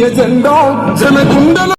జాతీయ జెండా జనగుండల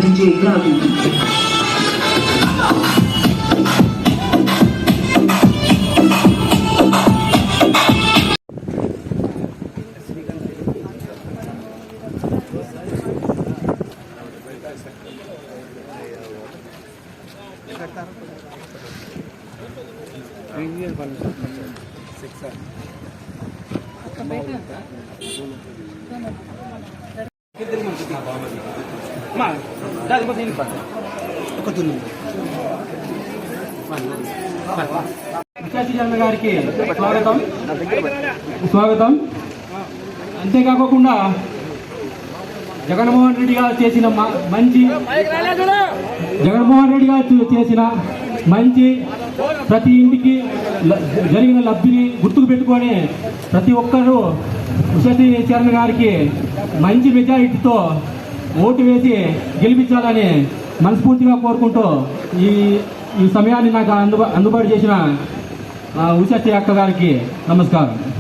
DJ Ravi. గారికి స్వాగతం స్వాగతం. అంతేకాకుండా జగన్మోహన్ రెడ్డి గారు చేసిన మంచి ప్రతి ఇంటికి జరిగిన లబ్ధిని గుర్తుకు పెట్టుకొని ప్రతి ఒక్కరూ ఉషశ్రీ చరణ్ గారికి మంచి మెజారిటీతో ఓటు వేసి గెలిపించాలని మనస్ఫూర్తిగా కోరుకుంటూ ఈ సమయాన్ని నాకు అందుబాటు చేసిన ఉషశ్రీ అక్క గారికి నమస్కారం.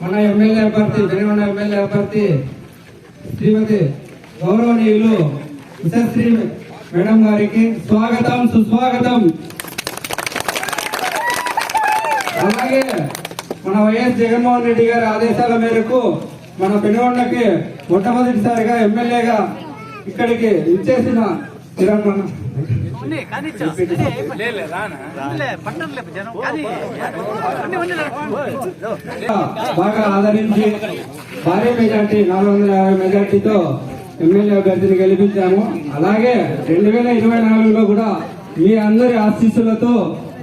మన ఎమ్మెల్యే అభ్యర్థి వెనుగొండ ఎమ్మెల్యే అభ్యర్థి శ్రీమతి గౌరవనీయులు ఉషశ్రీ మేడం గారికి స్వాగతం సుస్వాగతం. అలాగే మన వైఎస్ జగన్మోహన్ రెడ్డి గారి ఆదేశాల మేరకు మన పెనుగొండకి మొట్టమొదటిసారిగా ఎమ్మెల్యేగా ఇక్కడికి ఇచ్చేసిన కిరణ్ బాగా ఆదరించి భారీ మెజార్టీ 450 మెజార్టీతో ఎమ్మెల్యే అభ్యర్థిని గెలిపించాము. అలాగే 2024లో కూడా మీ అందరి ఆశీస్సులతో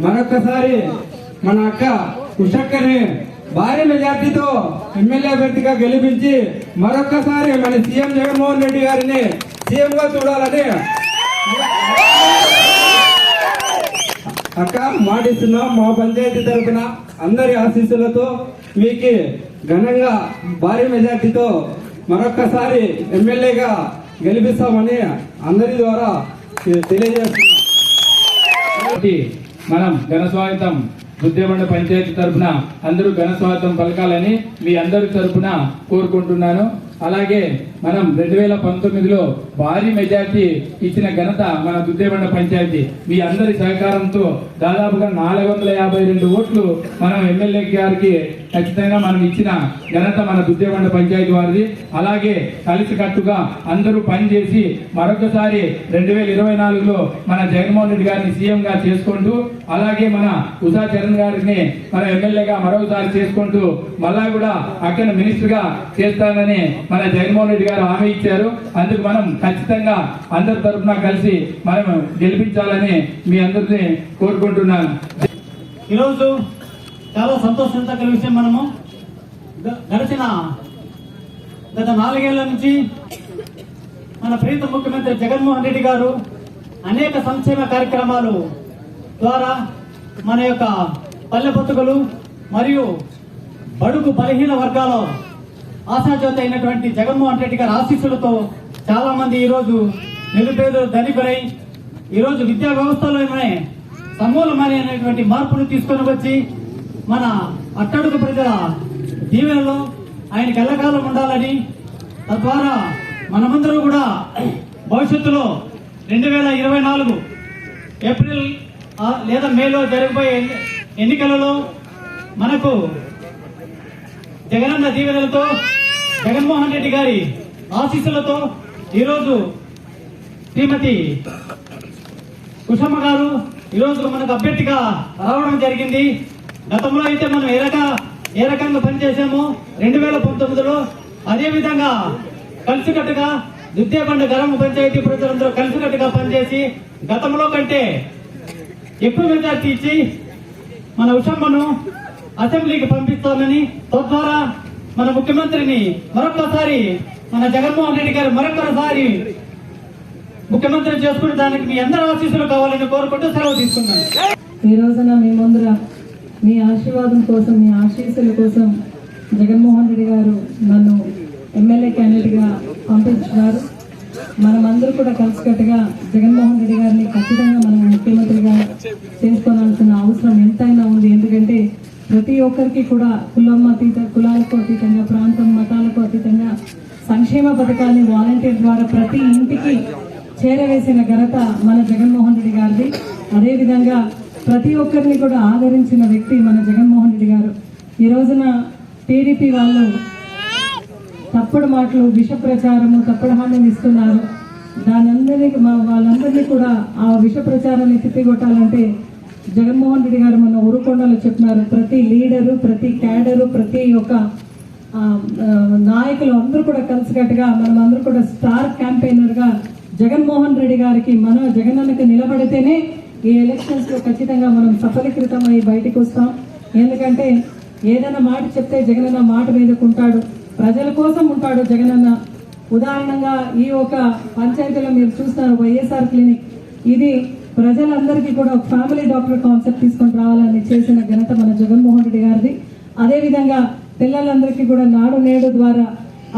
మరొకసారి మన అక్క ఉషక్కని భారీ మెజార్టీతో ఎమ్మెల్యే అభ్యర్థిగా గెలిపించి మరొకసారి మన సీఎం జగన్మోహన్ రెడ్డి గారిని సీఎం గా చూడాలని అక్క మాటిస్తున్నాం. మా పంచాయతీ తరఫున అందరి ఆశీస్సులతో మీకు ఘనంగా భారీ మెజార్టీతో మరొక్కసారి ఎమ్మెల్యేగా గెలిపిస్తామని అందరి ద్వారా తెలియజేస్తున్నాం. మనం ఘన స్వాగతం బుద్దేబండ పంచాయతీ తరఫున అందరూ ఘన స్వాగతం పలకాలని మీ అందరి తరఫున కోరుకుంటున్నాను. అలాగే మనం 2019లో భారీ మెజార్టీ ఇచ్చిన ఘనత మన దుద్దేబండ పంచాయతీ. మీ అందరి సహకారంతో దాదాపుగా 452 ఓట్లు మనం ఎమ్మెల్యే గారికి ఖచ్చితంగా మనం ఇచ్చిన ఘనత మన దుద్దేబండ పంచాయతీ వారిది. అలాగే కలిసికట్టుగా అందరూ పనిచేసి మరొకసారి 2024లో మన జగన్మోహన్ రెడ్డి గారిని సీఎం గా చేసుకుంటూ, అలాగే మన ఉషా చరణ్ గారిని మన ఎమ్మెల్యేగా మరొకసారి చేసుకుంటూ మళ్ళా కూడా అక్కడ మినిస్టర్ గా చేస్తానని మన జగన్మోహన్ రెడ్డి గారు హామీ ఇచ్చారు. అందుకు మనం ఖచ్చితంగా అందరి తరఫున కలిసి మనం గెలిపించాలని మీ అందరినీ కోరుకుంటున్నాను. ఈరోజు చాలా సంతోషించగల విషయం, మనము గడిచిన గత 4 ఏళ్ల నుంచి మన ప్రీత ముఖ్యమంత్రి జగన్మోహన్ రెడ్డి గారు అనేక సంక్షేమ కార్యక్రమాలు ద్వారా మన యొక్క పల్లె బతుకులు మరియు బడుగు బలహీన వర్గాల ఆశాజ్యోతి అయినటువంటి జగన్మోహన్ రెడ్డి గారి ఆశీస్సులతో చాలా మంది ఈరోజు నిరుపేదలు ధనికులై ఈరోజు విద్యా వ్యవస్థలోనే సమూలమైనటువంటి మార్పును తీసుకొని వచ్చి మన అట్టడుగు ప్రజల దీవెనలో ఆయనకి ఎల్లకాలం ఉండాలని, తద్వారా మనమందరూ కూడా భవిష్యత్తులో 2024 ఏప్రిల్ లేదా మేలో జరగబోయే ఎన్నికలలో మనకు జగనన్న దీవెనలతో జగన్మోహన్ రెడ్డి గారి ఆశీస్సులతో ఈరోజు శ్రీమతి కుషమ్మ గారు ఈరోజు మనకు అభ్యర్థిగా రావడం జరిగింది. గతంలో అయితే మనం ఏ రకంగా పనిచేసామో 2019లో అదే విధంగా కలిసికట్టుగా దుద్దేబండ గ్రామ పంచాయతీ ప్రజలందరూ కలిసికట్టుగా పనిచేసి గతంలో కంటే ఎక్కువ మెజార్టీ ఇచ్చి మన ఉషమ్మను అసెంబ్లీకి పంపిస్తామని, తద్వారా మన ముఖ్యమంత్రిని మరొకసారి మన జగన్మోహన్ రెడ్డి గారు మరొకసారి ముఖ్యమంత్రి చేసుకునే దానికి మీ అందరి ఆశీస్సులు కావాలని కోరుకుంటూ సెలవు తీసుకున్నాను. ఈ రోజున మీ ముందర మీ ఆశీర్వాదం కోసం, మీ ఆశీస్సుల కోసం జగన్మోహన్ రెడ్డి గారు నన్ను ఎమ్మెల్యే క్యాండిడేట్గా పంపించినారు. మనమందరూ కూడా కలిసికట్టుగా జగన్మోహన్ రెడ్డి గారిని ఖచ్చితంగా మనం ముఖ్యమంత్రిగా చేసుకోవాల్సిన అవసరం ఎంతైనా ఉంది. ఎందుకంటే ప్రతి ఒక్కరికి కూడా కులాలకు అతీతంగా, ప్రాంతం మతాలకు అతీతంగా సంక్షేమ పథకాన్ని వాలంటీర్ ద్వారా ప్రతి ఇంటికి చేరవేసిన ఘనత మన జగన్మోహన్ రెడ్డి గారిది. అదేవిధంగా ప్రతి ఒక్కరిని కూడా ఆదరించిన వ్యక్తి మన జగన్మోహన్ రెడ్డి గారు. ఈ రోజున టీడీపీ వాళ్ళు తప్పుడు మాటలు, విష ప్రచారము, తప్పుడు హామీలు ఇస్తున్నారు. వాళ్ళందరినీ కూడా ఆ విష ప్రచారాన్ని తిప్పికొట్టాలంటే జగన్మోహన్ రెడ్డి గారు మన ఉరుకొండలో చెప్పినారు. ప్రతి లీడరు, ప్రతి క్యాడరు, ప్రతి ఒక్క నాయకులు అందరూ కూడా కలిసికట్టుగా మనమందరూ కూడా స్టార్ క్యాంపెయినర్గా జగన్మోహన్ రెడ్డి గారికి, మన జగనన్నకి నిలబడితేనే ఈ ఎలక్షన్స్ లో ఖచ్చితంగా మనం సఫలీకృతమై బయటకు వస్తాం. ఎందుకంటే ఏదైనా మాట చెప్తే జగనన్న మాట మీదకు ఉంటాడు, ప్రజల కోసం ఉంటాడు జగనన్న. ఉదాహరణగా ఈ ఒక పంచాయతీలో మీరు చూస్తున్నారు వైఎస్ఆర్ క్లినిక్. ఇది ప్రజలందరికీ కూడా ఒక ఫ్యామిలీ డాక్టర్ కాన్సెప్ట్ తీసుకొని రావాలని చేసిన ఘనత మన జగన్మోహన్ రెడ్డి గారిది. అదేవిధంగా పిల్లలందరికీ కూడా నాడు నేడు ద్వారా,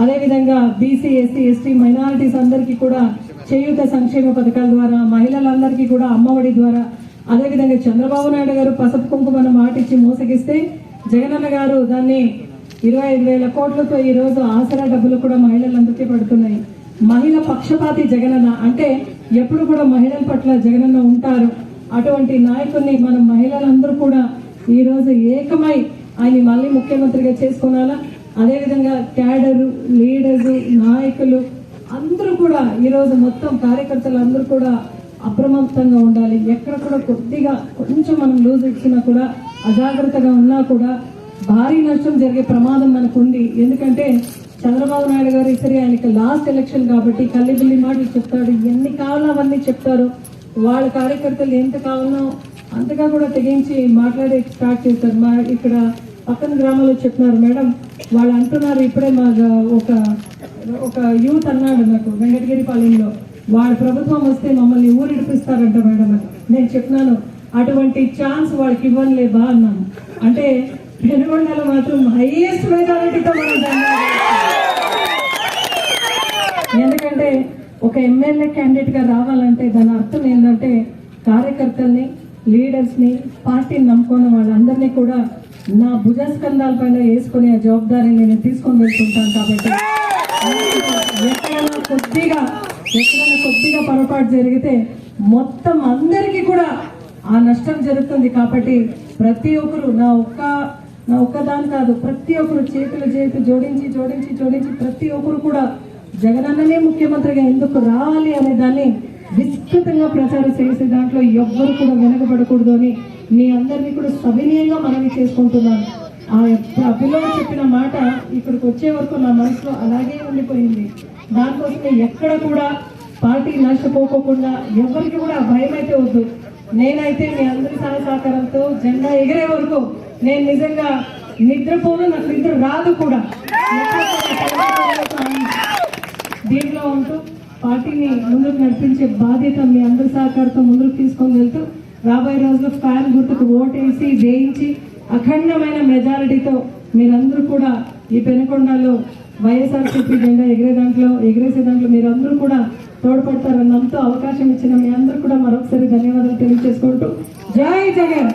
అదేవిధంగా బీసీ, ఎస్సీ, ఎస్టీ, మైనారిటీస్ అందరికీ కూడా చేయూత సంక్షేమ పథకాల ద్వారా, మహిళలందరికీ కూడా అమ్మఒడి ద్వారా, అదేవిధంగా చంద్రబాబు నాయుడు గారు పసుపు కుంకుమను మాటిచ్చి మోసగిస్తే జగనన్న గారు దాన్ని 25,000 కోట్లతో ఈరోజు ఆసరా డబ్బులు కూడా మహిళలందరికీ పడుతున్నాయి. మహిళ పక్షపాతి జగనన్న, అంటే ఎప్పుడు కూడా మహిళల పట్ల జగనన్న ఉంటారు. అటువంటి నాయకుడిని మనం మహిళలందరూ కూడా ఈరోజు ఏకమై ఆయన మళ్ళీ ముఖ్యమంత్రిగా చేసుకోనాలా. అదేవిధంగా క్యాడరు, లీడర్స్, నాయకులు అందరూ కూడా ఈరోజు మొత్తం కార్యకర్తలు అందరూ కూడా అప్రమత్తంగా ఉండాలి. ఎక్కడ కూడా కొద్దిగా కొంచెం మనం లూజ్ ఇచ్చినా కూడా, అజాగ్రత్తగా ఉన్నా కూడా భారీ నష్టం జరిగే ప్రమాదం మనకు ఉంది. ఎందుకంటే చంద్రబాబు నాయుడు గారు ఈసారి ఆయనకి లాస్ట్ ఎలక్షన్ కాబట్టి కల్లిబిల్లి మాటలు చెప్తాడు, ఎన్ని కావాలో అవన్నీ చెప్తారు. వాళ్ళ కార్యకర్తలు ఎంత కావాలో అంతగా కూడా తెగించి మాట్లాడే స్టార్ట్ చేస్తారు. మా ఇక్కడ పక్కన గ్రామాల్లో చెప్తున్నారు, మేడం వాళ్ళు అంటున్నారు, ఇప్పుడే మా ఒక యూత్ అన్నాడు నాకు వెంకటగిరిపాలెంలో, వాళ్ళ ప్రభుత్వం వస్తే మమ్మల్ని ఊరిడిపిస్తారంట మేడం అని. నేను చెప్పినాను అటువంటి ఛాన్స్ వాళ్ళకి ఇవ్వనులే బా అన్నాను. అంటే పెనుగొండలో మాత్రం హైయెస్ట్ మెజారిటీతో మనం ఎందుకంటే ఒక ఎమ్మెల్యే క్యాండిడేట్ గా రావాలంటే దాని అర్థం ఏంటంటే కార్యకర్తల్ని, లీడర్స్ని, పార్టీని నమ్ముకున్న వాళ్ళందరినీ కూడా నా భుజస్కంధాల పైన వేసుకునే జవాబాదారిని నేను తీసుకొని వెళ్తుంటాను. కాబట్టి ఎక్కడైనా కొద్దిగా పొరపాటు జరిగితే మొత్తం అందరికీ కూడా ఆ నష్టం జరుగుతుంది. కాబట్టి ప్రతి ఒక్కరు నా ఒక్కదాని కాదు, ప్రతి ఒక్కరు చేతులు జోడించి ప్రతి ఒక్కరు కూడా జగనన్ననే ముఖ్యమంత్రిగా ఎందుకు రావాలి అనే దాన్ని విస్తృతంగా ప్రచారం చేసే దాంట్లో ఎవ్వరు కూడా వెనకబడకూడదు అని మీ అందరినీ కూడా సవినయంగా మనవి చేసుకుంటున్నాను. ఆ పిల్లలు చెప్పిన మాట ఇక్కడికి వచ్చే వరకు నా మనసులో అలాగే ఉండిపోయింది. దానికోసమే ఎక్కడ కూడా పార్టీ నష్టపోకుండా ఎవరికి కూడా భయం అయితే వద్దు. నేనైతే మీ అందరి సహకారంతో జెండా ఎగిరే వరకు నేను నిజంగా నిద్రపోను, నాకు నిద్ర రాదు కూడా. దీంట్లో ఉంటూ పార్టీని ముందుకు నడిపించే బాధ్యత మీ అందరి సహకారంతో ముందుకు తీసుకొని వెళ్తూ రాబోయే రోజుల్లో ఫ్యాన్ గుర్తుకు ఓటేసి వేయించి అఖండమైన మెజారిటీతో మీరందరూ కూడా ఈ పెనుకొండలో వైఎస్ఆర్సీపీ జెండా ఎగిరేసే దాంట్లో మీరందరూ కూడా తోడ్పడతారన్నంతో అవకాశం ఇచ్చిన మీ అందరూ కూడా మరొకసారి ధన్యవాదాలు తెలియజేసుకుంటూ జై జగన్.